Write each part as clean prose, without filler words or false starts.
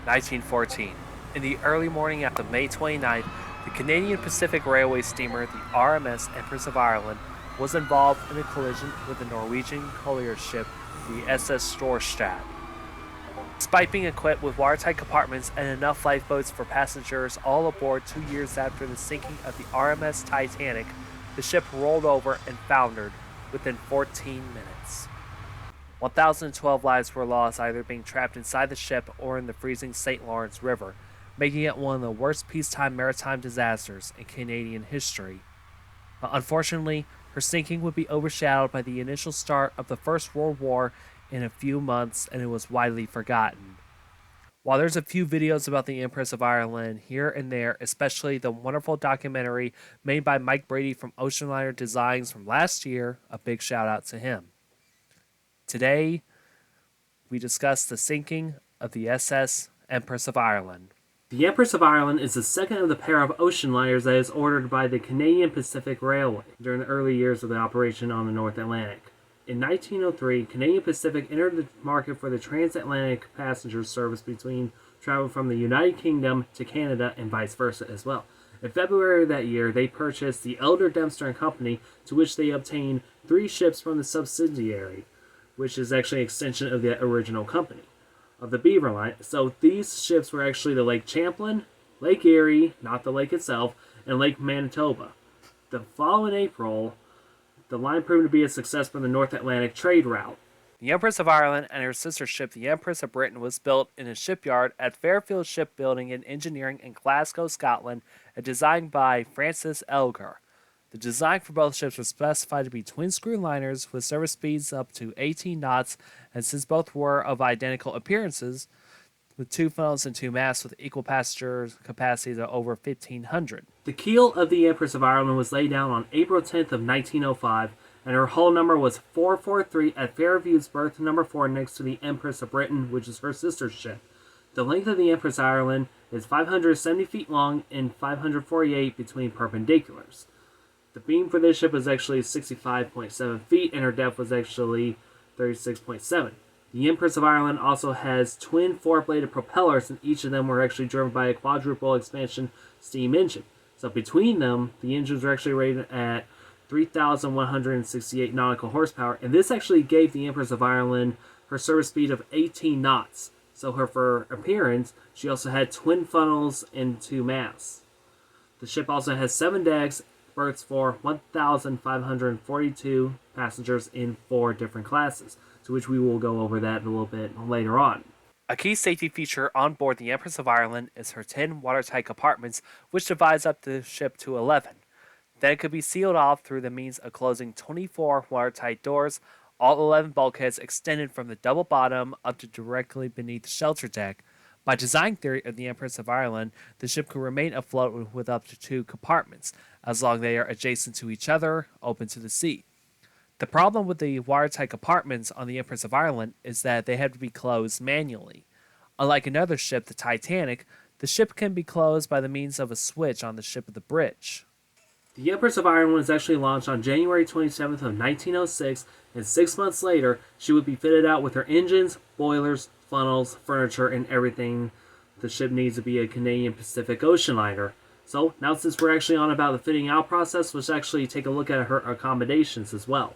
1914. In the early morning of May 29th, the Canadian Pacific Railway steamer, the RMS Empress of Ireland, was involved in a collision with the Norwegian collier ship, the SS Storstad. Despite being equipped with watertight compartments and enough lifeboats for passengers all aboard 2 years after the sinking of the RMS Titanic, the ship rolled over and foundered within 14 minutes. 1,012 lives were lost either being trapped inside the ship or in the freezing St. Lawrence River, making it one of the worst peacetime maritime disasters in Canadian history. But unfortunately, her sinking would be overshadowed by the initial start of the First World War in a few months, and it was widely forgotten. While there's a few videos about the Empress of Ireland here and there, especially the wonderful documentary made by Mike Brady from Ocean Liner Designs from last year, a big shout out to him. Today, we discuss the sinking of the SS Empress of Ireland. The Empress of Ireland is the second of the pair of ocean liners that is ordered by the Canadian Pacific Railway during the early years of the operation on the North Atlantic. In 1903, Canadian Pacific entered the market for the transatlantic passenger service between travel from the United Kingdom to Canada and vice versa as well. In February of that year, they purchased the Elder Dempster and Company, to which they obtained 3 ships from the subsidiary, which is actually an extension of the original company, of the Beaver Line. So these ships were actually the Lake Champlain, Lake Erie, not the lake itself, and Lake Manitoba. The following April, the line proved to be a success for the North Atlantic trade route. The Empress of Ireland and her sister ship, the Empress of Britain, was built in a shipyard at Fairfield Shipbuilding and Engineering in Glasgow, Scotland, and designed by Francis Elgar. The design for both ships was specified to be twin-screw liners with service speeds up to 18 knots, and since both were of identical appearances, with 2 funnels and 2 masts with equal passenger capacities of over 1,500. The keel of the Empress of Ireland was laid down on April 10th of 1905, and her hull number was 443 at Fairview's berth number 4 next to the Empress of Britain, which is her sister ship. The length of the Empress of Ireland is 570 feet long and 548 between perpendiculars. The beam for this ship was actually 65.7 feet, and her depth was actually 36.7. The Empress of Ireland also has twin 4-bladed propellers, and each of them were actually driven by a quadruple expansion steam engine. So between them, the engines were actually rated at 3,168 nautical horsepower, and this actually gave the Empress of Ireland her service speed of 18 knots. So for appearance, she also had twin funnels and 2 masts. The ship also has 7 decks, berths for 1,542 passengers in 4 different classes, to which we will go over that a little bit later on. A key safety feature on board the Empress of Ireland is her 10 watertight compartments, which divides up the ship to 11. Then it could be sealed off through the means of closing 24 watertight doors, all 11 bulkheads extended from the double bottom up to directly beneath the shelter deck. By design theory of the Empress of Ireland, the ship could remain afloat with up to 2 compartments, as long as they are adjacent to each other, open to the sea. The problem with the watertight compartments on the Empress of Ireland is that they have to be closed manually. Unlike another ship, the Titanic, the ship can be closed by the means of a switch on the ship of the bridge. The Empress of Ireland was actually launched on January 27th of 1906, and 6 months later, she would be fitted out with her engines, boilers, funnels, furniture, and everything the ship needs to be a Canadian Pacific ocean liner. So, now since we're actually on about the fitting out process, let's actually take a look at her accommodations as well.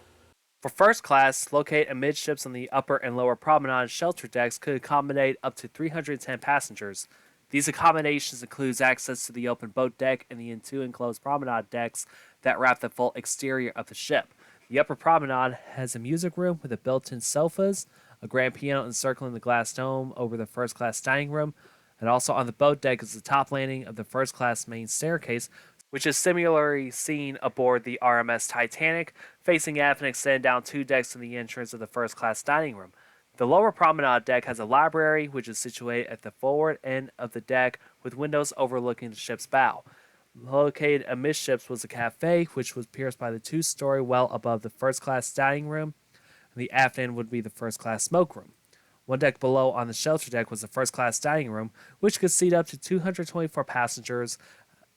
For first class, located amidships on the upper and lower promenade shelter decks could accommodate up to 310 passengers. These accommodations include access to the open boat deck and the 2 enclosed promenade decks that wrap the full exterior of the ship. The upper promenade has a music room with built-in sofas, a grand piano encircling the glass dome over the first-class dining room, and also on the boat deck is the top landing of the first-class main staircase, which is similarly seen aboard the RMS Titanic, facing aft and extend down 2 decks to the entrance of the first-class dining room. The lower promenade deck has a library, which is situated at the forward end of the deck, with windows overlooking the ship's bow. Located amidships was a cafe, which was pierced by the 2-story well above the first-class dining room, and the aft end would be the first-class smoke room. 1 deck below on the shelter deck was the first-class dining room, which could seat up to 224 passengers,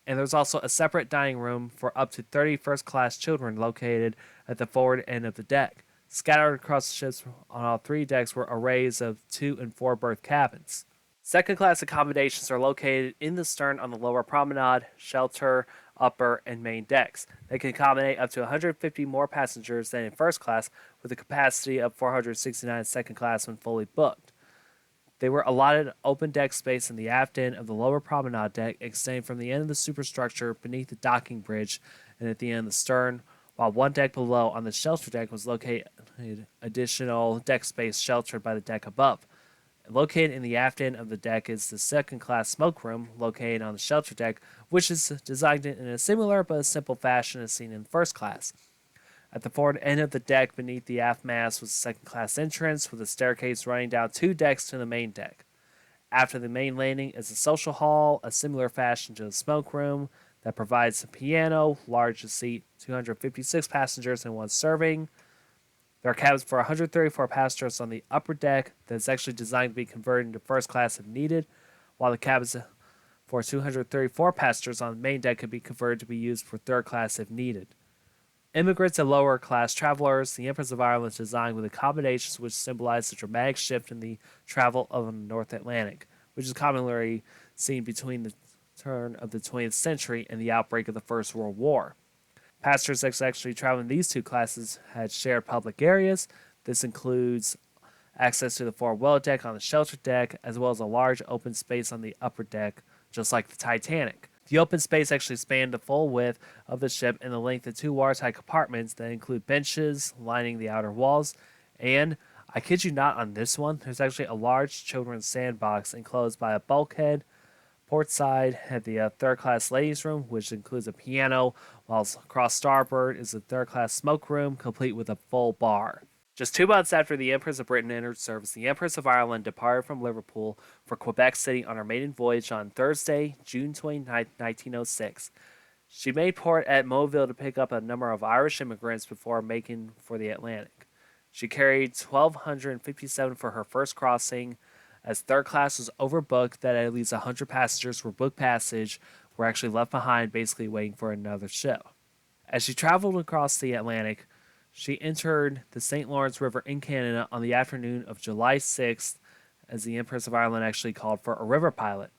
and there's also a separate dining room for up to 30 first-class children located at the forward end of the deck. Scattered across the ships on all 3 decks were arrays of 2 and 4 berth cabins. Second class accommodations are located in the stern on the lower promenade, shelter, upper, and main decks. They can accommodate up to 150 more passengers than in first class, with a capacity of 469 in second class when fully booked. They were allotted open deck space in the aft end of the lower promenade deck, extending from the end of the superstructure beneath the docking bridge and at the end of the stern, while one deck below on the shelter deck was located additional deck space sheltered by the deck above. Located in the aft end of the deck is the second class smoke room, located on the shelter deck, which is designed in a similar but simple fashion as seen in first class. At the forward end of the deck beneath the aft mast was a second class entrance with a staircase running down two decks to the main deck. After the main landing is a social hall, a similar fashion to the smoke room that provides a piano, large to seat 256 passengers and one serving. There are cabins for 134 passengers on the upper deck that is actually designed to be converted into first class if needed, while the cabins for 234 passengers on the main deck could be converted to be used for third class if needed. Immigrants and lower class travelers, the Empress of Ireland is designed with accommodations which symbolize the dramatic shift in the travel of the North Atlantic, which is commonly seen between the turn of the 20th century and the outbreak of the First World War. Passengers that actually travel in these two classes had shared public areas. This includes access to the forward well deck on the shelter deck, as well as a large open space on the upper deck, just like the Titanic. The open space actually spanned the full width of the ship and the length of two watertight compartments that include benches lining the outer walls. And, I kid you not on this one, there's actually a large children's sandbox enclosed by a bulkhead. Port side had the third class ladies' room, which includes a piano, whilst across starboard is the third class smoke room, complete with a full bar. Just 2 months after the Empress of Britain entered service, the Empress of Ireland departed from Liverpool for Quebec City on her maiden voyage on Thursday, June 29, 1906. She made port at Moville to pick up a number of Irish immigrants before making for the Atlantic. She carried 1,257 for her first crossing, as third class was overbooked that at least 100 passengers were booked passage were actually left behind, basically waiting for another ship. As she traveled across the Atlantic, she entered the St. Lawrence River in Canada on the afternoon of July 6th, as the Empress of Ireland actually called for a river pilot.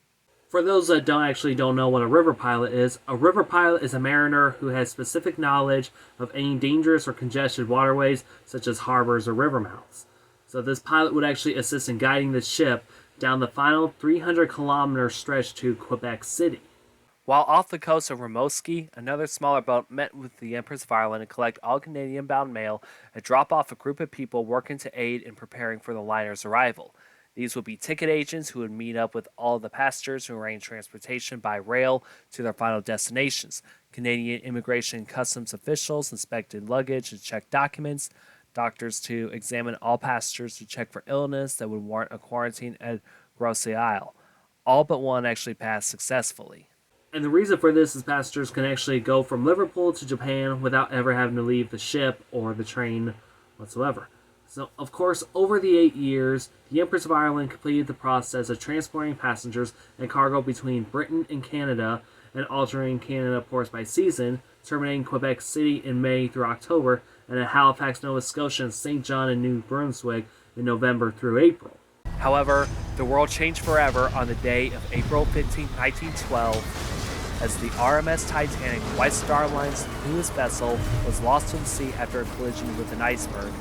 For those that don't know what a river pilot is a mariner who has specific knowledge of any dangerous or congested waterways, such as harbors or river mouths. So this pilot would actually assist in guiding the ship down the final 300-kilometer stretch to Quebec City. While off the coast of Rimouski, another smaller boat met with the Empress of Ireland to collect all Canadian-bound mail and drop off a group of people working to aid in preparing for the liner's arrival. These would be ticket agents who would meet up with all of the passengers who arrange transportation by rail to their final destinations. Canadian immigration and customs officials inspected luggage and checked documents. Doctors to examine all passengers to check for illness that would warrant a quarantine at Grosse Isle. All but one actually passed successfully. And the reason for this is passengers can actually go from Liverpool to Japan without ever having to leave the ship or the train whatsoever. So, of course, over the 8 years, the Empress of Ireland completed the process of transporting passengers and cargo between Britain and Canada and altering Canada ports by season, terminating Quebec City in May through October, and at Halifax, Nova Scotia, and St. John in New Brunswick in November through April. However, the world changed forever on the day of April 15, 1912, as the RMS Titanic, White Star Line's newest vessel, was lost to the sea after a collision with an iceberg,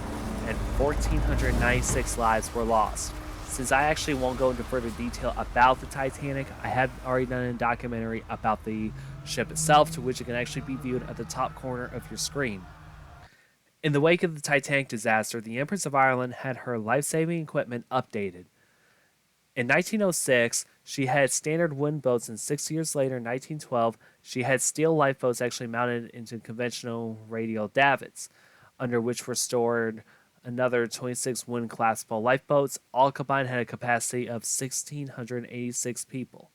and 1,496 lives were lost. Since I actually won't go into further detail about the Titanic, I have already done a documentary about the ship itself, to which it can actually be viewed at the top corner of your screen. In the wake of the Titanic disaster, the Empress of Ireland had her life-saving equipment updated. In 1906, she had standard wooden boats, and 6 years later, in 1912, she had steel lifeboats actually mounted into conventional radial davits, under which were stored another 26 wooden collapsible lifeboats. All combined had a capacity of 1,686 people.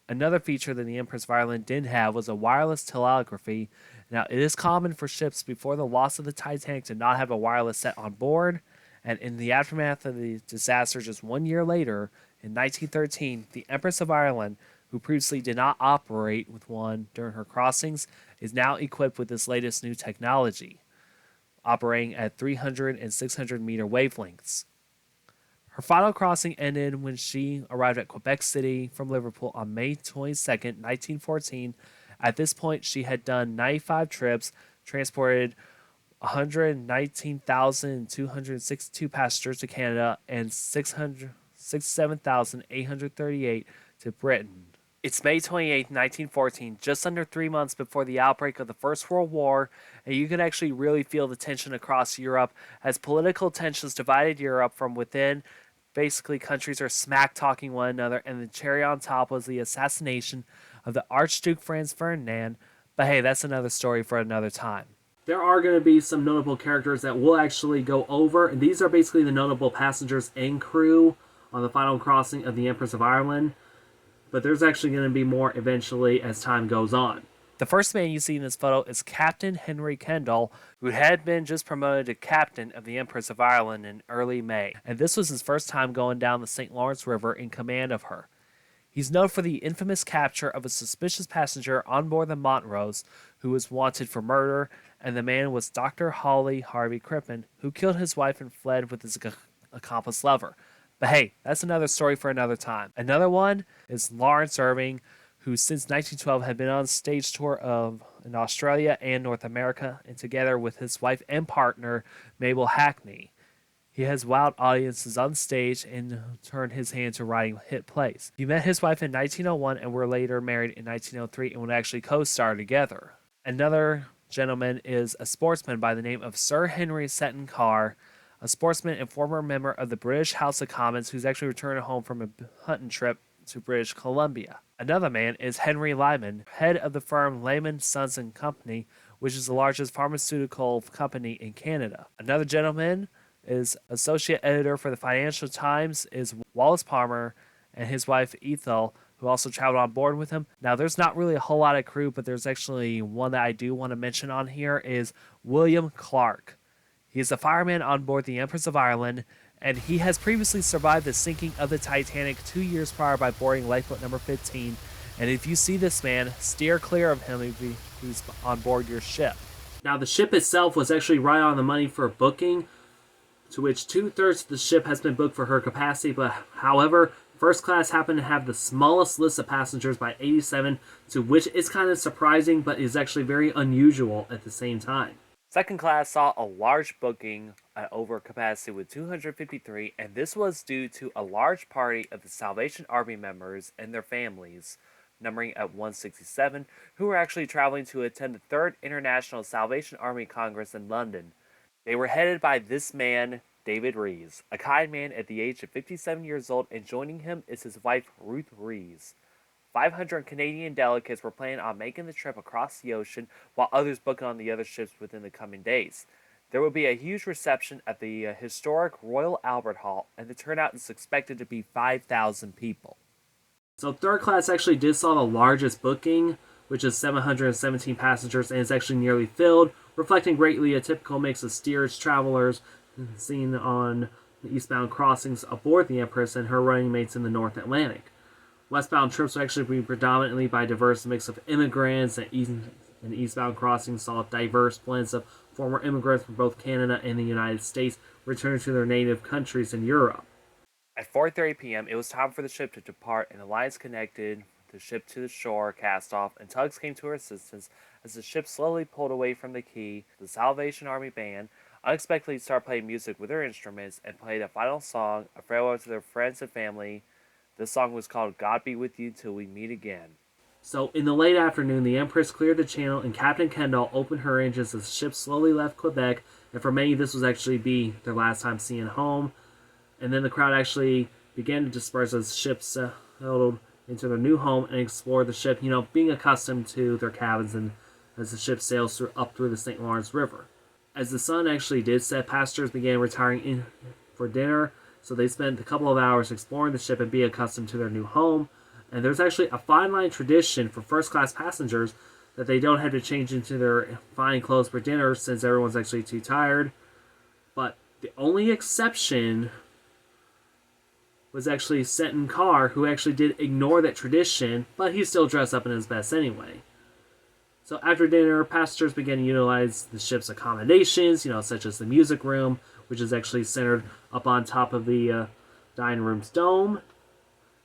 Another feature that the Empress of Ireland didn't have was a wireless telegraphy. Now, it is common for ships before the loss of the Titanic to not have a wireless set on board, and in the aftermath of the disaster just 1 year later, in 1913, the Empress of Ireland, who previously did not operate with one during her crossings, is now equipped with this latest new technology, operating at 300 and 600 meter wavelengths. Her final crossing ended when she arrived at Quebec City from Liverpool on May 22nd, 1914. At this point, she had done 95 trips, transported 119,262 passengers to Canada and 667,838 to Britain. It's May 28th, 1914, just under 3 months before the outbreak of the First World War, and you can actually really feel the tension across Europe as political tensions divided Europe from within. Basically, countries are smack talking one another, and the cherry on top was the assassination of the Archduke Franz Ferdinand. But hey, that's another story for another time. There are going to be some notable characters that we'll actually go over, and these are basically the notable passengers and crew on the final crossing of the Empress of Ireland. But there's actually going to be more eventually as time goes on. The first man you see in this photo is Captain Henry Kendall, who had been just promoted to captain of the Empress of Ireland in early May, and this was his first time going down the St. Lawrence River in command of her. He's known for the infamous capture of a suspicious passenger on board the Montrose, who was wanted for murder, and the man was Dr. Holly Harvey Crippen, who killed his wife and fled with his accomplice lover. But hey, that's another story for another time. Another one is Lawrence Irving, who since 1912 had been on stage tour in Australia and North America, and together with his wife and partner, Mabel Hackney. He has wowed audiences on stage and turned his hand to writing hit plays. He met his wife in 1901 and were later married in 1903 and would actually co-star together. Another gentleman is a sportsman by the name of Sir Henry Seton Carr, a sportsman and former member of the British House of Commons who's actually returned home from a hunting trip to British Columbia. Another man is Henry Lyman, head of the firm Lyman Sons and Company, which is the largest pharmaceutical company in Canada. Another gentleman is associate editor for the Financial Times is Wallace Palmer and his wife Ethel, who also traveled on board with him. Now, there's not really a whole lot of crew, but there's actually one that I do want to mention on here is William Clark. He is a fireman on board the Empress of Ireland, and he has previously survived the sinking of the Titanic 2 years prior by boarding lifeboat number 15. And if you see this man, steer clear of him if he's on board your ship. Now, the ship itself was actually right on the money for booking, to which 2/3 of the ship has been booked for her capacity, but however, first class happened to have the smallest list of passengers by 87, to which is kind of surprising, but is actually very unusual at the same time. Second class saw a large booking at over capacity with 253, and this was due to a large party of the Salvation Army members and their families, numbering at 167, who were actually traveling to attend the 3rd International Salvation Army Congress in London. They were headed by this man, David Rees, a kind man at the age of 57 years old, and joining him is his wife, Ruth Rees. 500 Canadian delegates were planning on making the trip across the ocean, while others booked on the other ships within the coming days. There will be a huge reception at the historic Royal Albert Hall, and the turnout is expected to be 5,000 people. So third class actually did saw the largest booking, which is 717 passengers, and it's actually nearly filled, reflecting greatly a typical mix of steerage travelers seen on the eastbound crossings aboard the Empress and her running mates in the North Atlantic. Westbound trips will actually be predominantly by a diverse mix of immigrants, and eastbound crossings saw diverse blends of former immigrants from both Canada and the United States returning to their native countries in Europe. At 4:30 p.m., it was time for the ship to depart, and the lines connected the ship to the shore cast off, and tugs came to her assistance. As the ship slowly pulled away from the quay, the Salvation Army band unexpectedly started playing music with their instruments and played a final song, a farewell to their friends and family. This song was called God Be With You Till We Meet Again. So, in the late afternoon, the Empress cleared the channel and Captain Kendall opened her engines as the ship slowly left Quebec, and for many, this was actually be their last time seeing home. And then the crowd actually began to disperse as the ship settled into their new home and explored the ship, being accustomed to their cabins and as the ship sails up through the St. Lawrence River. As the sun actually did set, passengers began retiring in for dinner, so they spent a couple of hours exploring the ship and being accustomed to their new home. And there's actually a fine line tradition for first-class passengers that they don't have to change into their fine clothes for dinner since everyone's actually too tired. But the only exception was actually Seton Carr, who actually did ignore that tradition, but he still dressed up in his best anyway. So after dinner, passengers began to utilize the ship's accommodations, such as the music room, which is actually centered up on top of the dining room's dome.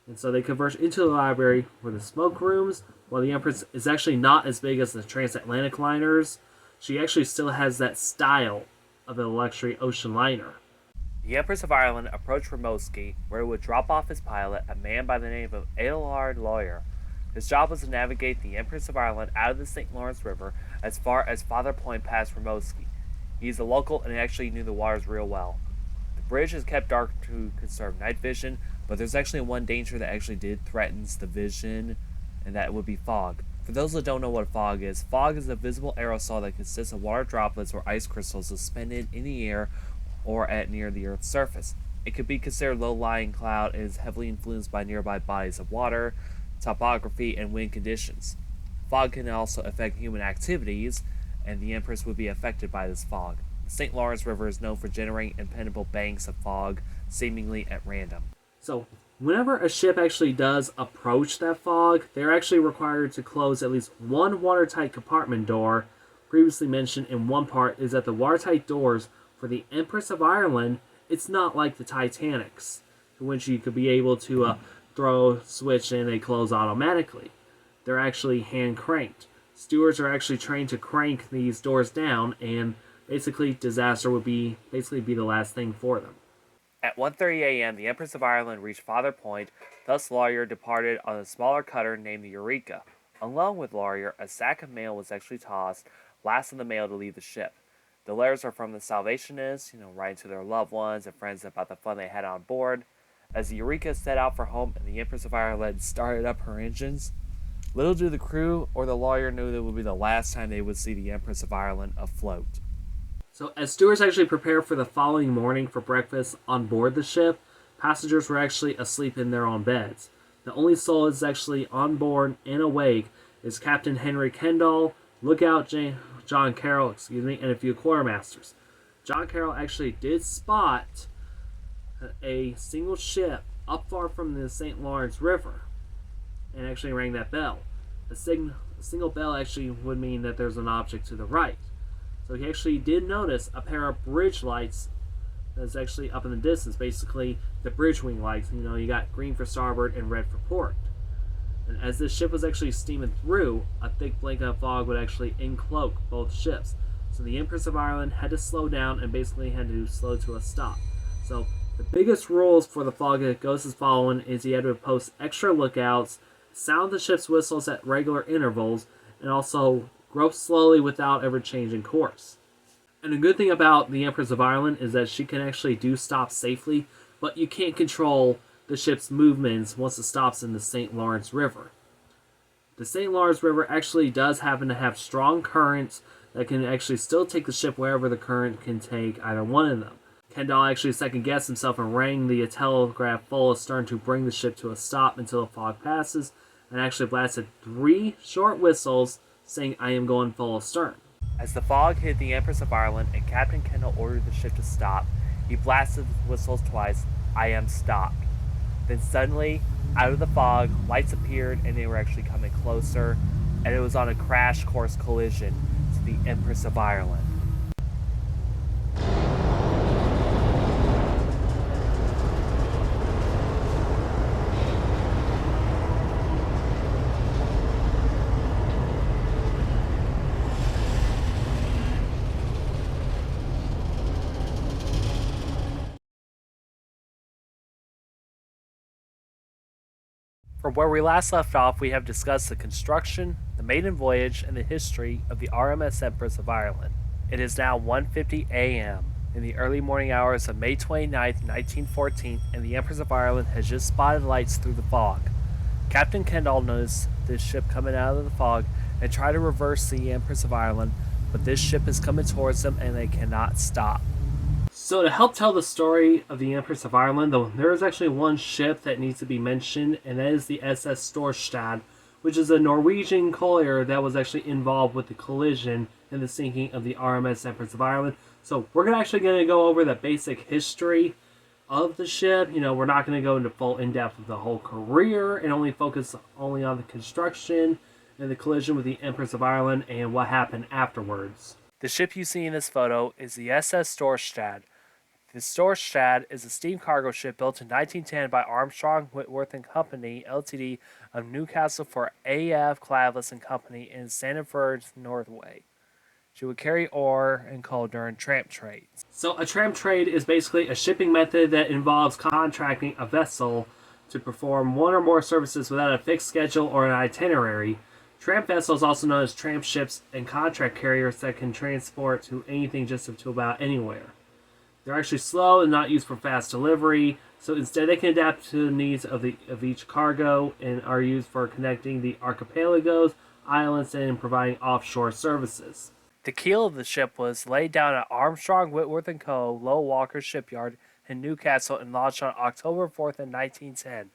And so they converge into the library where the smoke rooms. While the Empress is actually not as big as the transatlantic liners, she actually still has that style of a luxury ocean liner. The Empress of Ireland approached Rimouski, where it would drop off his pilot, a man by the name of Adelard Lawyer. His job was to navigate the Empress of Ireland out of the St. Lawrence River as far as Father Point past Rimouski. He's a local and actually knew the waters real well. The bridge is kept dark to conserve night vision, but there's actually one danger that actually threatens the vision, and that would be fog. For those that don't know what fog is a visible aerosol that consists of water droplets or ice crystals suspended in the air or at near the Earth's surface. It could be considered low-lying cloud and is heavily influenced by nearby bodies of water, topography, and wind conditions. Fog can also affect human activities, and the Empress would be affected by this fog. The St. Lawrence River is known for generating impenetrable banks of fog, seemingly at random. So, whenever a ship actually does approach that fog, they're actually required to close at least one watertight compartment door. Previously mentioned in one part is that the watertight doors for the Empress of Ireland, it's not like the Titanic's, in which you could be able to throw a switch and they close automatically. They're actually hand cranked. Stewards are actually trained to crank these doors down, and basically disaster would be the last thing for them. At 1:30 a.m., the Empress of Ireland reached Father Point, thus Lawyer departed on a smaller cutter named the Eureka. Along with Lawyer, a sack of mail was actually tossed, last in the mail to leave the ship. The letters are from the Salvationists, writing to their loved ones and friends about the fun they had on board. As the Eureka set out for home and the Empress of Ireland started up her engines, little did the crew or the Lawyer knew that it would be the last time they would see the Empress of Ireland afloat. So, as stewards actually prepared for the following morning for breakfast on board the ship, passengers were actually asleep in their own beds. The only soul that's actually on board and awake is Captain Henry Kendall, Lookout John Carroll, and a few quartermasters. John Carroll actually did spot a single ship up far from the St. Lawrence River and actually rang that bell. A single bell actually would mean that there's an object to the right. So he actually did notice a pair of bridge lights that's actually up in the distance, basically the bridge wing lights. You got green for starboard and red for port. And as this ship was actually steaming through, a thick blanket of fog would actually encloak both ships. So the Empress of Ireland had to slow down and basically had to slow to a stop. So the biggest rules for the fog that goes as following is you had to post extra lookouts, sound the ship's whistles at regular intervals, and also grope slowly without ever changing course. And the good thing about the Empress of Ireland is that she can actually do stop safely, but you can't control the ship's movements once it stops in the St. Lawrence River. The St. Lawrence River actually does happen to have strong currents that can actually still take the ship wherever the current can take either one of them. Kendall actually second-guessed himself and rang the telegraph full astern to bring the ship to a stop until the fog passes, and actually blasted 3 short whistles saying, "I am going full astern." As the fog hit the Empress of Ireland and Captain Kendall ordered the ship to stop, he blasted the whistles twice, "I am stopped." Then suddenly, out of the fog, lights appeared and they were actually coming closer, and it was on a crash course collision to the Empress of Ireland. From where we last left off, we have discussed the construction, the maiden voyage, and the history of the RMS Empress of Ireland. It is now 1:50 a.m. in the early morning hours of May 29th, 1914, and the Empress of Ireland has just spotted lights through the fog. Captain Kendall noticed this ship coming out of the fog and tried to reverse the Empress of Ireland, but this ship is coming towards them and they cannot stop. So to help tell the story of the Empress of Ireland, though, there is actually one ship that needs to be mentioned, and that is the SS Storstad, which is a Norwegian collier that was actually involved with the collision and the sinking of the RMS Empress of Ireland. So we're actually going to go over the basic history of the ship. We're not going to go into full in-depth of the whole career and only focus only on the construction and the collision with the Empress of Ireland and what happened afterwards. The ship you see in this photo is the SS Storstad. The Storstad is a steam cargo ship built in 1910 by Armstrong, Whitworth and Company, Ltd. Of Newcastle for A.F. Cladless and Company in Sandford, Norway. She would carry ore and coal during tramp trades. So a tramp trade is basically a shipping method that involves contracting a vessel to perform one or more services without a fixed schedule or an itinerary. Tramp vessels, also known as tramp ships, and contract carriers that can transport to anything just to about anywhere. They're actually slow and not used for fast delivery, so instead they can adapt to the needs of each cargo and are used for connecting the archipelagos, islands, and providing offshore services. The keel of the ship was laid down at Armstrong, Whitworth and Co., Low Walker Shipyard in Newcastle and launched on October 4th in 1910.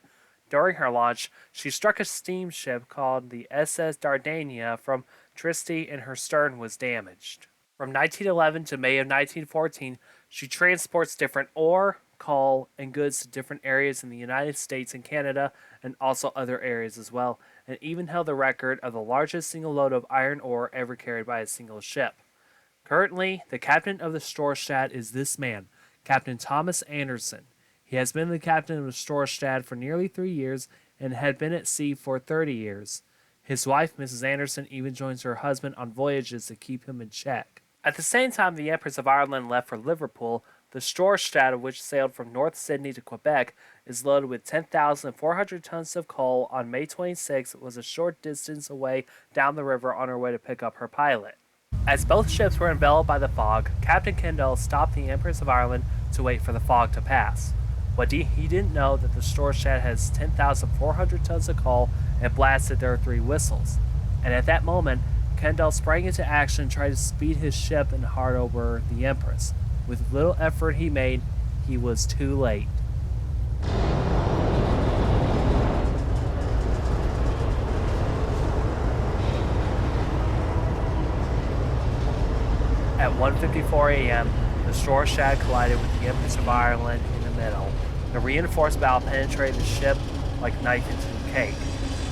During her launch, she struck a steamship called the SS Dardania from Trieste and her stern was damaged. From 1911 to May of 1914, she transports different ore, coal, and goods to different areas in the United States and Canada, and also other areas as well, and even held the record of the largest single load of iron ore ever carried by a single ship. Currently, the captain of the Storstad is this man, Captain Thomas Anderson. He has been the captain of the Storstad for nearly 3 years and had been at sea for 30 years. His wife, Mrs. Anderson, even joins her husband on voyages to keep him in check. At the same time the Empress of Ireland left for Liverpool, the Storstad, which sailed from North Sydney to Quebec, is loaded with 10,400 tons of coal on May 26, was a short distance away down the river on her way to pick up her pilot. As both ships were enveloped by the fog, Captain Kendall stopped the Empress of Ireland to wait for the fog to pass. But he didn't know that the Storstad has 10,400 tons of coal and blasted their 3 whistles. And at that moment, Kendall sprang into action and tried to speed his ship and hard over the Empress. With little effort he made, he was too late. At 1:54 a.m., the Storstad collided with the Empress of Ireland in the middle. The reinforced bow penetrated the ship like knife into a cake.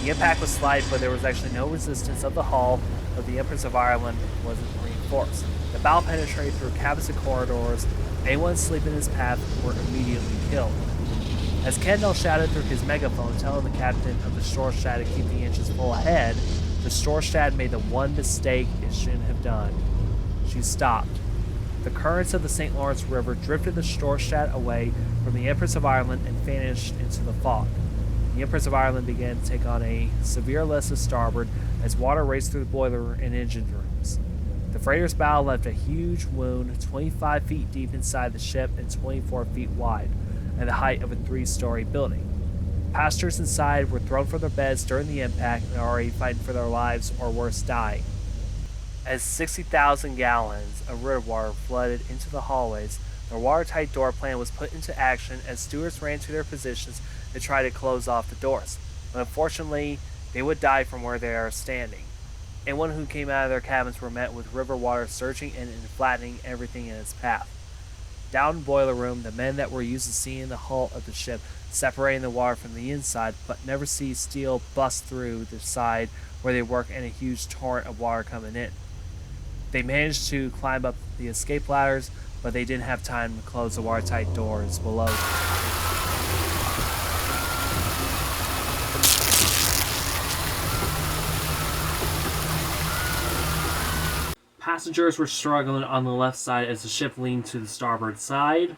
The impact was slight, but there was actually no resistance of the hull of the Empress of Ireland wasn't reinforced. The bow penetrated through cabins and corridors. Anyone sleeping in his path were immediately killed. As Kendall shouted through his megaphone telling the captain of the Storstad to keep the engines full ahead, the Storstad made the one mistake it shouldn't have done. She stopped. The currents of the St. Lawrence River drifted the Storstad away from the Empress of Ireland and vanished into the fog. The Empress of Ireland began to take on a severe loss to starboard as water raced through the boiler and engine rooms. The freighter's bow left a huge wound 25 feet deep inside the ship and 24 feet wide, and the height of a 3-story building. Passengers inside were thrown from their beds during the impact and are already fighting for their lives or worse, dying. As 60,000 gallons of river water flooded into the hallways, the watertight door plan was put into action as stewards ran to their positions to try to close off the doors. But unfortunately, they would die from where they are standing. Anyone who came out of their cabins were met with river water surging in and flattening everything in its path. Down in the boiler room, the men that were used to seeing the hull of the ship separating the water from the inside, but never see steel bust through the side where they work in a huge torrent of water coming in. They managed to climb up the escape ladders, but they didn't have time to close the watertight doors below them. Passengers were struggling on the left side as the ship leaned to the starboard side. It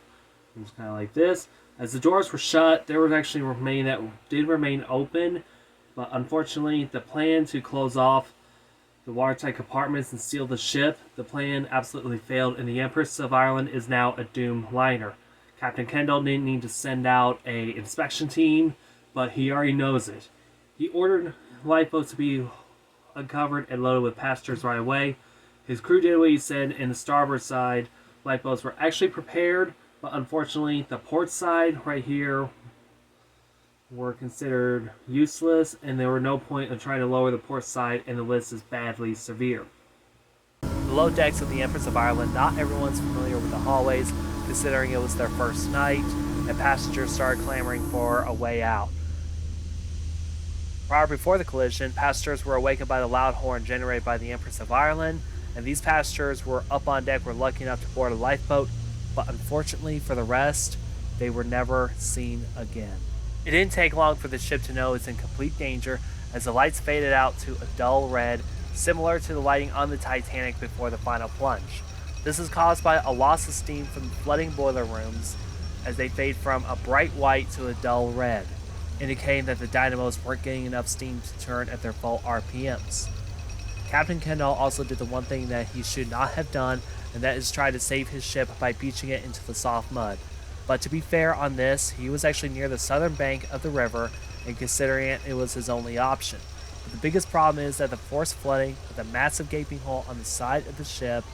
was kind of like this. As the doors were shut, there was actually remain open, but unfortunately, the plan to close off the watertight compartments and seal the ship, the plan absolutely failed, and the Empress of Ireland is now a doomed liner. Captain Kendall didn't need to send out an inspection team, but he already knows it. He ordered lifeboats to be uncovered and loaded with passengers right away. His crew did what he said, and the starboard side lifeboats were actually prepared, but unfortunately the port side right here were considered useless, and there were no point in trying to lower the port side, and the list is badly severe. Below decks of the Empress of Ireland, not everyone's familiar with the hallways, considering it was their first night, and passengers started clamoring for a way out. Prior before the collision, passengers were awakened by the loud horn generated by the Empress of Ireland, and these passengers were up on deck were lucky enough to board a lifeboat, but unfortunately for the rest, they were never seen again. It didn't take long for the ship to know it was in complete danger as the lights faded out to a dull red, similar to the lighting on the Titanic before the final plunge. This is caused by a loss of steam from the flooding boiler rooms as they fade from a bright white to a dull red, indicating that the dynamos weren't getting enough steam to turn at their full RPMs. Captain Kendall also did the one thing that he should not have done, and that is try to save his ship by beaching it into the soft mud. But to be fair on this, he was actually near the southern bank of the river, and considering it was his only option. But the biggest problem is that the forced flooding with a massive gaping hole on the side of the ship,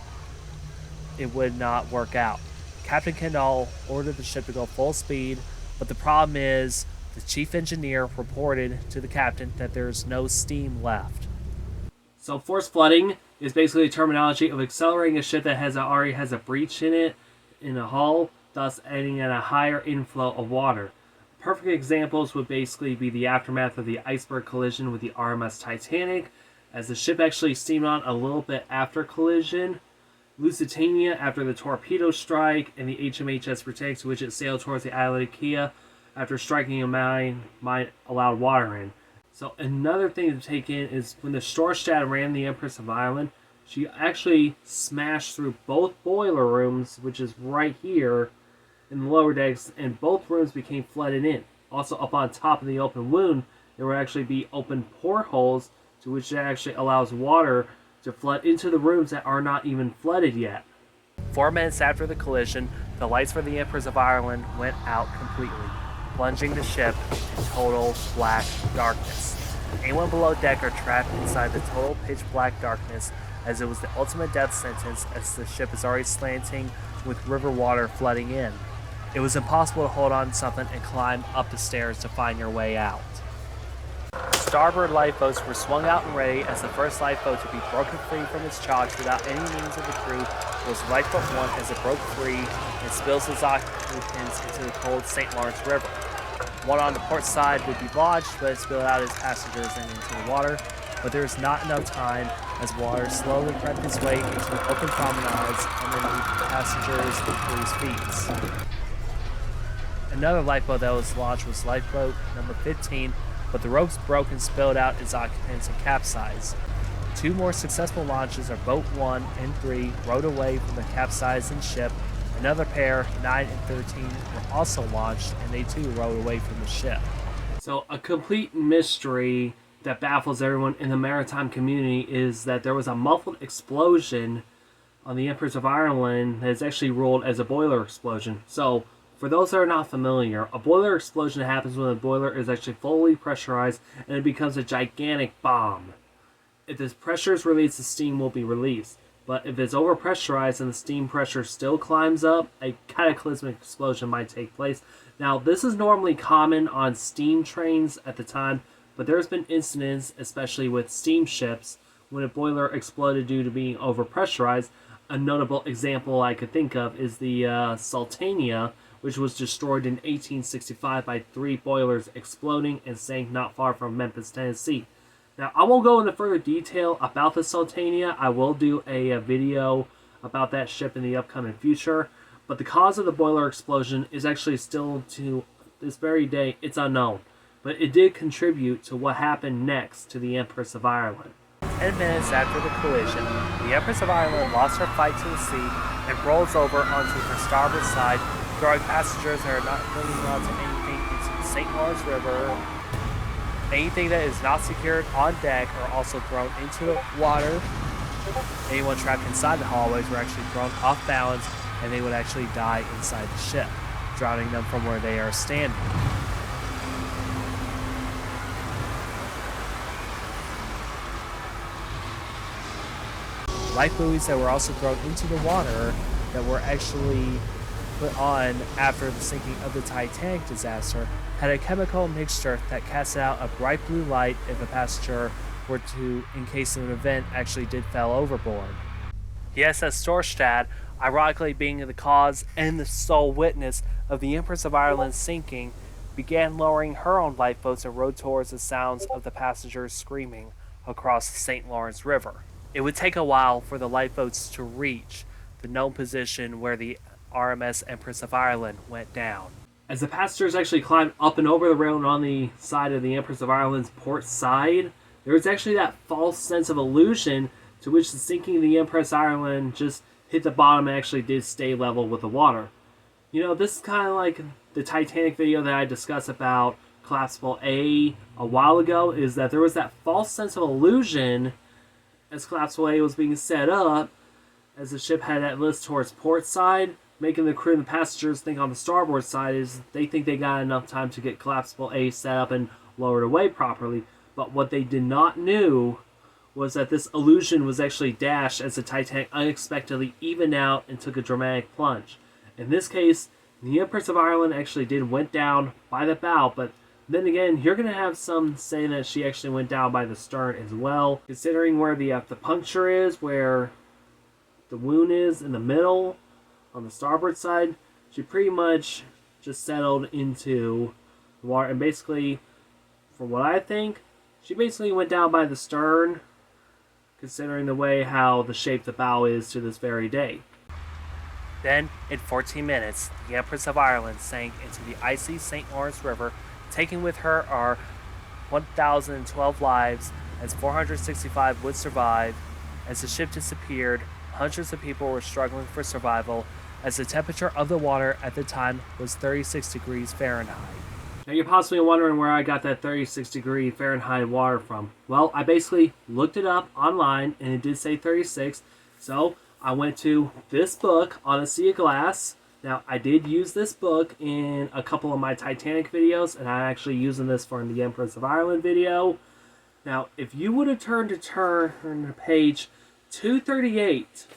it would not work out. Captain Kendall ordered the ship to go full speed, but the problem is the chief engineer reported to the captain that there's no steam left. So forced flooding is basically a terminology of accelerating a ship that already has a breach in it, in a hull, thus adding in a higher inflow of water. Perfect examples would basically be the aftermath of the iceberg collision with the RMS Titanic, as the ship actually steamed on a little bit after collision, Lusitania after the torpedo strike, and the HMHS Protect, which it sailed towards the island of Kia after striking a mine allowed water in. So another thing to take in is when the Storstad ran the Empress of Ireland, she actually smashed through both boiler rooms, which is right here in the lower decks, and both rooms became flooded in. Also, up on top of the open wound, there would actually be open portholes, to which it actually allows water to flood into the rooms that are not even flooded yet. 4 minutes after the collision, the lights for the Empress of Ireland went out completely, plunging the ship in total black darkness. Anyone below deck are trapped inside the total pitch black darkness, as it was the ultimate death sentence as the ship is already slanting with river water flooding in. It was impossible to hold on to something and climb up the stairs to find your way out. Starboard lifeboats were swung out and ready as the first lifeboat to be broken free from its chocks without any means of the crew was Lifeboat 1 as it broke free and spills its occupants into the cold St. Lawrence River. One on the port side would be launched, but it spilled out its passengers and into the water, but there was not enough time as water slowly crept its way into the open promenades and then the passengers and crew's feet. Another lifeboat that was launched was Lifeboat number 15, but the ropes broke and spilled out its occupants and capsized. 2 more successful launches of Boat 1 and 3 rowed away from the capsizing ship. Another pair, 9 and 13, were also launched, and they too rowed away from the ship. So a complete mystery that baffles everyone in the maritime community is that there was a muffled explosion on the Empress of Ireland that is actually ruled as a boiler explosion. So for those that are not familiar, a boiler explosion happens when the boiler is actually fully pressurized and it becomes a gigantic bomb. If the pressure is released, the steam will be released. But if it's overpressurized and the steam pressure still climbs up, a cataclysmic explosion might take place. Now, this is normally common on steam trains at the time, but there's been incidents, especially with steamships, when a boiler exploded due to being overpressurized. A notable example I could think of is the Sultania, which was destroyed in 1865 by 3 boilers exploding and sank not far from Memphis, Tennessee. Now, I won't go into further detail about the Sultania. I will do a video about that ship in the upcoming future. But the cause of the boiler explosion is actually still, to this very day, it's unknown. But it did contribute to what happened next to the Empress of Ireland. 10 minutes after the collision, the Empress of Ireland lost her fight to the sea and rolls over onto her starboard side, throwing passengers that are not clinging onto anything into the St. Lawrence River. Anything that is not secured on deck are also thrown into the water. Anyone trapped inside the hallways were actually thrown off balance, and they would actually die inside the ship, drowning them from where they are standing. Life buoys that were also thrown into the water that were actually put on after the sinking of the Titanic disaster had a chemical mixture that cast out a bright blue light if a passenger were to, in case of an event, actually did fell overboard. The SS Storstad, ironically being the cause and the sole witness of the Empress of Ireland's sinking, began lowering her own lifeboats and rowed towards the sounds of the passengers screaming across the St. Lawrence River. It would take a while for the lifeboats to reach the known position where the RMS Empress of Ireland went down. As the passengers actually climbed up and over the railing on the side of the Empress of Ireland's port side, there was actually that false sense of illusion to which the sinking of the Empress of Ireland just hit the bottom and actually did stay level with the water. You know, this is kind of like the Titanic video that I discussed about Collapsible a while ago, is that there was that false sense of illusion as Collapsible A was being set up, as the ship had that list towards port side, making the crew and the passengers think on the starboard side is they think they got enough time to get Collapsible A set up and lowered away properly. But what they did not know was that this illusion was actually dashed as the Titanic unexpectedly evened out and took a dramatic plunge. In this case, the Empress of Ireland actually did went down by the bow, but then again, you're going to have some saying that she actually went down by the stern as well, considering where the puncture is, where the wound is in the middle on the starboard side. She pretty much just settled into the water, and basically, from what I think, she basically went down by the stern, considering the way how the shape the bow is to this very day. Then, in 14 minutes, the Empress of Ireland sank into the icy St. Lawrence River, taking with her our 1,012 lives, as 465 would survive. As the ship disappeared, hundreds of people were struggling for survival, as the temperature of the water at the time was 36 degrees Fahrenheit. Now you're possibly wondering where I got that 36 degree Fahrenheit water from. Well, I basically looked it up online and it did say 36, so I went to this book, On a Sea of Glass. Now, I did use this book in a couple of my Titanic videos, and I'm actually using this for the Empress of Ireland video. Now, if you would have turn to page 238,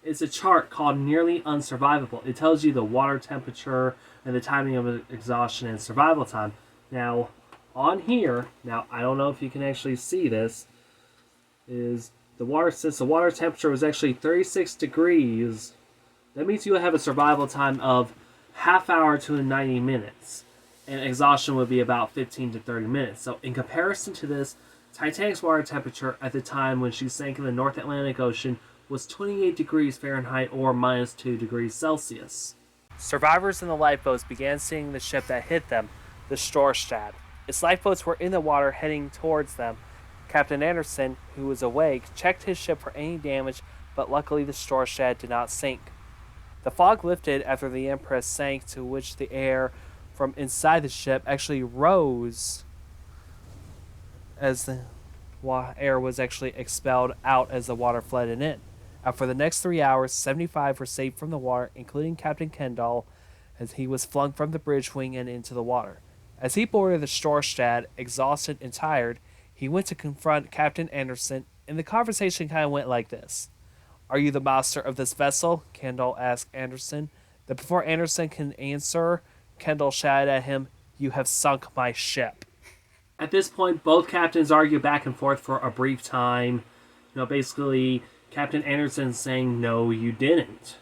it's a chart called Nearly Unsurvivable. It tells you the water temperature and the timing of exhaustion and survival time. Now, on here, now I don't know if you can actually see this, is the water, since the water temperature was actually 36 degrees, that means you would have a survival time of half hour to 90 minutes. And exhaustion would be about 15 to 30 minutes. So in comparison to this, Titanic's water temperature at the time when she sank in the North Atlantic Ocean was 28 degrees Fahrenheit or minus 2 degrees Celsius. Survivors in the lifeboats began seeing the ship that hit them, the Storstad. Its lifeboats were in the water heading towards them. Captain Anderson, who was awake, checked his ship for any damage, but luckily the Storstad did not sink. The fog lifted after the Empress sank, to which the air from inside the ship actually rose as the air was actually expelled out as the water flooded in. And for the next 3 hours, 75 were saved from the water, including Captain Kendall, as he was flung from the bridge wing and into the water. As he boarded the Storstad, exhausted and tired, he went to confront Captain Anderson, and the conversation kind of went like this. "Are you the master of this vessel?" Kendall asked Anderson. But before Anderson can answer, Kendall shouted at him, "You have sunk my ship." At this point, both captains argue back and forth for a brief time. Basically, Captain Anderson saying, "No, you didn't."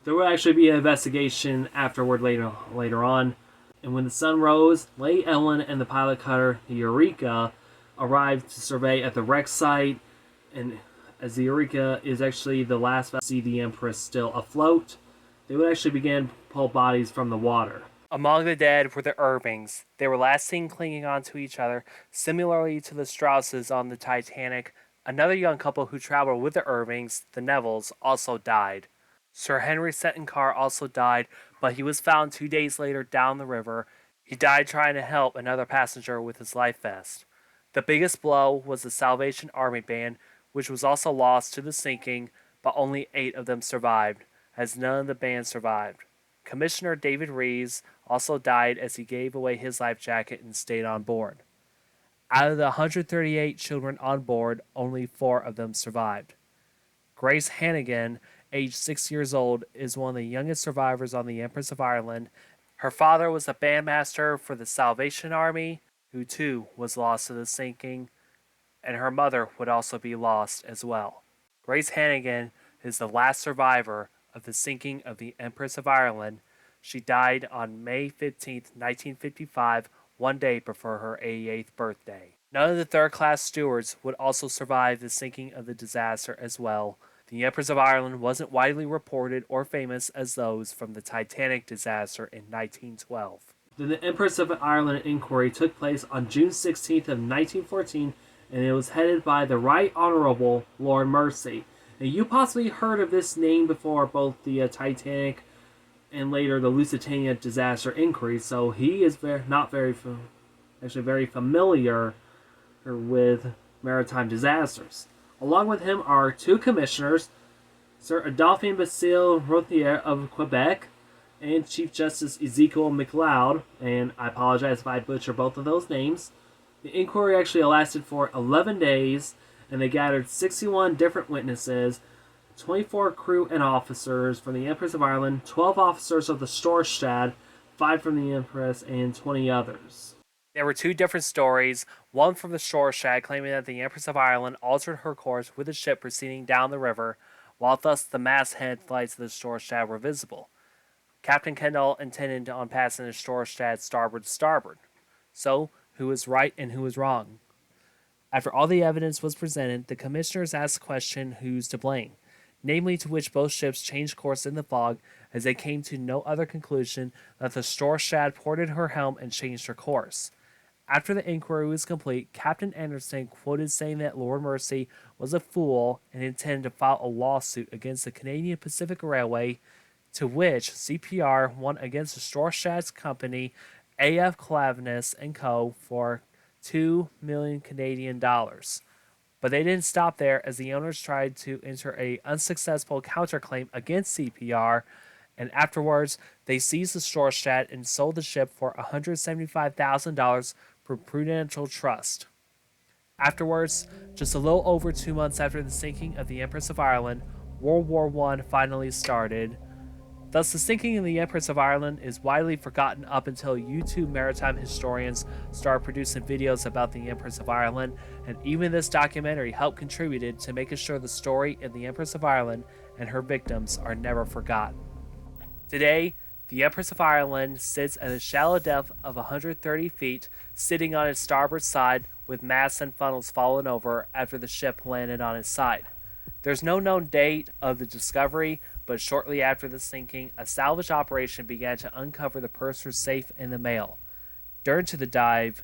There will actually be an investigation afterward later on. And when the sun rose, Lady Ellen and the pilot cutter, the Eureka, arrived to survey at the wreck site. And as the Eureka is actually the last vessel to see the Empress still afloat, they would actually begin to pull bodies from the water. Among the dead were the Irvings. They were last seen clinging on to each other, similarly to the Strausses on the Titanic. Another young couple who traveled with the Irvings, the Nevilles, also died. Sir Henry Seton Carr also died, but he was found 2 days later down the river. He died trying to help another passenger with his life vest. The biggest blow was the Salvation Army band, which was also lost to the sinking, but only 8 of them survived, as none of the band survived. Commissioner David Rees also died as he gave away his life jacket and stayed on board. Out of the 138 children on board, only 4 of them survived. Grace Hannigan, aged 6 years old, is one of the youngest survivors on the Empress of Ireland. Her father was a bandmaster for the Salvation Army, who too was lost to the sinking, and her mother would also be lost as well. Grace Hannigan is the last survivor of the sinking of the Empress of Ireland. She died on May 15, 1955, one day before her 88th birthday. None of the third-class stewards would also survive the sinking of the disaster as well. the Empress of Ireland wasn't widely reported or famous as those from the Titanic disaster in 1912. The Empress of Ireland inquiry took place on June 16th of 1914, and it was headed by the Right Honorable Lord Mersey. Now, you possibly heard of this name before, both the Titanic and later the Lusitania disaster inquiry, so he is very familiar with maritime disasters. Along with him are two commissioners, Sir Adolphe Basile Rothier of Quebec and Chief Justice Ezekiel McLeod, and I apologize if I butcher both of those names. The inquiry actually lasted for 11 days, and they gathered 61 different witnesses, 24 crew and officers from the Empress of Ireland, 12 officers of the Storstad, 5 from the Empress, and 20 others. There were two different stories, one from the Storstad claiming that the Empress of Ireland altered her course with the ship proceeding down the river, while thus the masthead lights of the Storstad were visible. Captain Kendall intended on passing the Storstad starboard to starboard. So, who was right and who was wrong? After all the evidence was presented, the commissioners asked the question who's to blame, namely to which both ships changed course in the fog as they came to no other conclusion that the Storstad ported her helm and changed her course. After the inquiry was complete, Captain Anderson quoted saying that Lord Mersey was a fool and intended to file a lawsuit against the Canadian Pacific Railway, to which CPR won against the Storstad's company, AF Clavinus and Co. for 2 million Canadian dollars. But they didn't stop there, as the owners tried to enter a unsuccessful counterclaim against CPR, and afterwards they seized the Storstad and sold the ship for $175,000 for Prudential Trust. Afterwards, just a little over 2 months after the sinking of the Empress of Ireland, World War I finally started. Thus, the sinking of the Empress of Ireland is widely forgotten up until YouTube maritime historians started producing videos about the Empress of Ireland, and even this documentary helped contributed to making sure the story of the Empress of Ireland and her victims are never forgotten. Today, the Empress of Ireland sits at a shallow depth of 130 feet, sitting on its starboard side with masts and funnels fallen over after the ship landed on its side. There's no known date of the discovery, but shortly after the sinking, a salvage operation began to uncover the purser's safe in the mail. During the dive,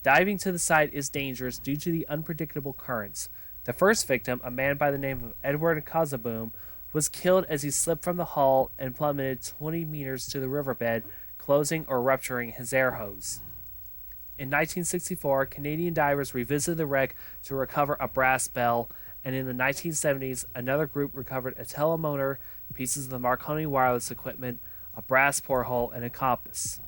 diving to the site is dangerous due to the unpredictable currents. The first victim, a man by the name of Edward Kazaboom, was killed as he slipped from the hull and plummeted 20 meters to the riverbed, closing or rupturing his air hose. In 1964, Canadian divers revisited the wreck to recover a brass bell, and in the 1970s, another group recovered a telemotor, pieces of the Marconi wireless equipment, a brass porthole, and a compass.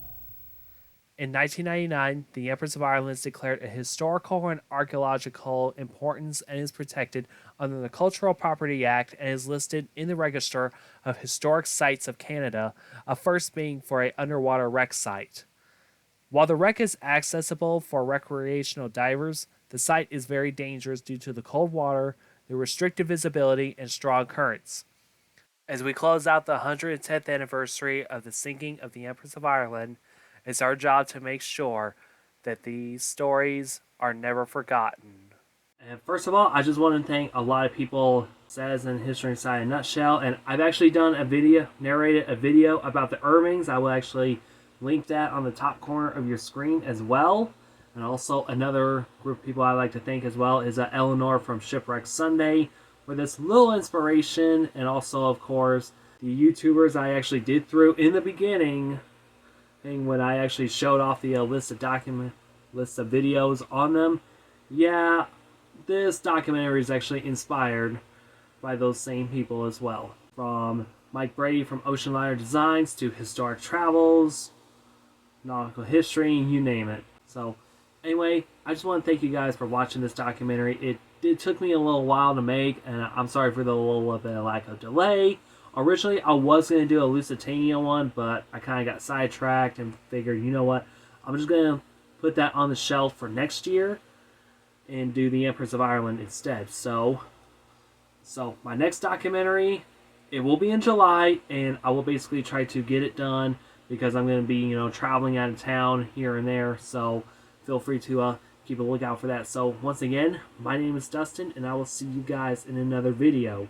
In 1999, the Empress of Ireland is declared a historical and archaeological importance and is protected under the Cultural Property Act and is listed in the Register of Historic Sites of Canada, a first being for an underwater wreck site. While the wreck is accessible for recreational divers, the site is very dangerous due to the cold water, the restricted visibility, and strong currents. As we close out the 110th anniversary of the sinking of the Empress of Ireland, it's our job to make sure that these stories are never forgotten. And first of all, I just want to thank a lot of people, says in History Inside a Nutshell, and I've actually done narrated a video about the Irvings. I will actually link that on the top corner of your screen as well. And also another group of people I like to thank as well is Eleanor from Shipwreck Sunday for this little inspiration, and also, of course, the YouTubers I actually did through in the beginning, and when I actually showed off the list of videos on them. Yeah, this documentary is actually inspired by those same people as well. From Mike Brady from Ocean Liner Designs to Historic Travels, Nautical History, you name it. So, anyway, I just want to thank you guys for watching this documentary. It took me a little while to make, and I'm sorry for the little bit of lack of delay. Originally, I was going to do a Lusitania one, but I kind of got sidetracked and figured, you know what, I'm just going to put that on the shelf for next year and do the Empress of Ireland instead. So my next documentary, it will be in July, and I will basically try to get it done because I'm going to be, traveling out of town here and there. So feel free to keep a lookout for that. So once again, my name is Dustin, and I will see you guys in another video.